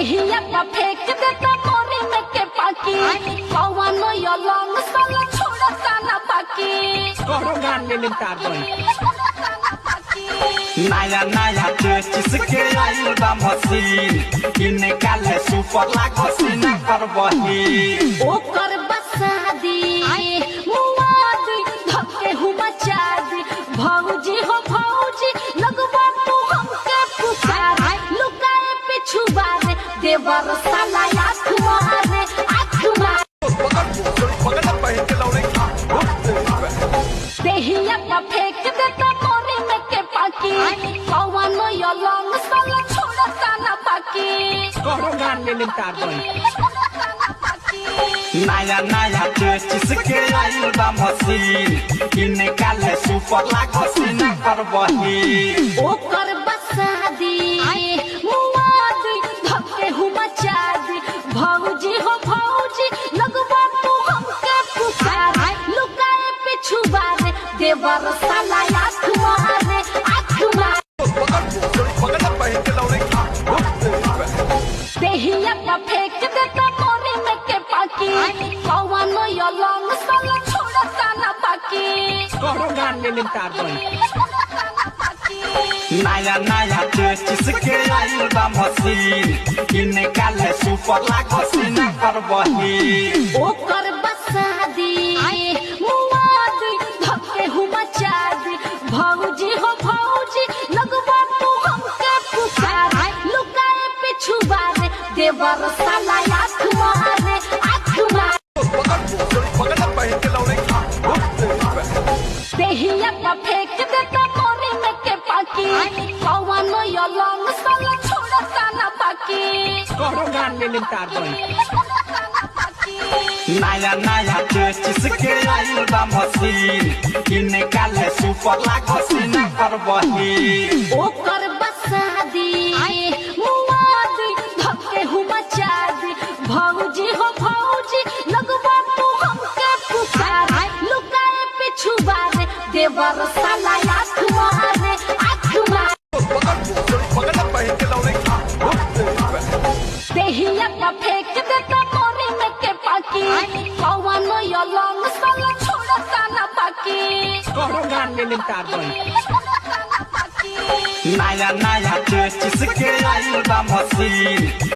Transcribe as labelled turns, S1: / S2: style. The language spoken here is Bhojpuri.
S1: देहिया का फेंक देता मोरी में के पाकी कौनो यो लॉन्ग साल छोड़ता ना बाकी
S2: करो गान ले लेता बोल
S3: नया नया चीज के आइल बा मशीन किने काले सुपर लागो सीना पर बही
S1: ओकर बसादी मुआदी धक्के हुआ चादी भौजी हो भौजी लगवा तू हमके पुकार लुकाए पिछुआ रे देवर साला आँख मारे देहिया का फेंक देता मोरी में के पाकी कौनो यो लॉन्ग साल छोड़ता ना बाकी
S2: करो गान ले लेता बोल
S3: नया नया चीज के आइल बा मशीन किने काले सुपर लागो सीना पर बही
S1: ओकर बसादी मुआदी धक्के हुआ चादी भौजी हो भौजी लगवा तू हमके पुकार लुकाए पिछुआ रे देवर साला आँख मारे देहिया का फेंक देता मोरी में के पाकी कौनो यो लॉन्ग साल छोड़ता ना बाकी
S2: करो गान ले लेता बोल
S3: नया नया चीज के आइल बा मशीन किने काले सुपर लागो सीना पर बही
S1: ओकर बसादी मुआदी धक्के हुआ चादी भौजी हो भौजी लगवा तू हमके पुकार लुकाए पिछुआ रे देवर साला आँख मारे देहिया का फेंक देता मोरी में के पाकी कौनो यो लॉन्ग साल छोड़ता ना बाकी
S2: करो गान ले लेता बोल
S3: नया नया चीज के आइल बा मशीन किने काले सुपर लागो सीना पर बही
S1: ओकर बसादी मुआदी धक्के हुआ चादी भौजी हो भौजी लगवा तू हमके पुकार लुकाए पिछुआ रे देवर साला आँख मारे देहिया का फेंक देता मोरी में के पाकी कौनो यो लॉन्ग साल छोड़ता ना बाकी
S2: करो गान ले लेता बोल
S3: नया नया चीज के आइल बा मशीन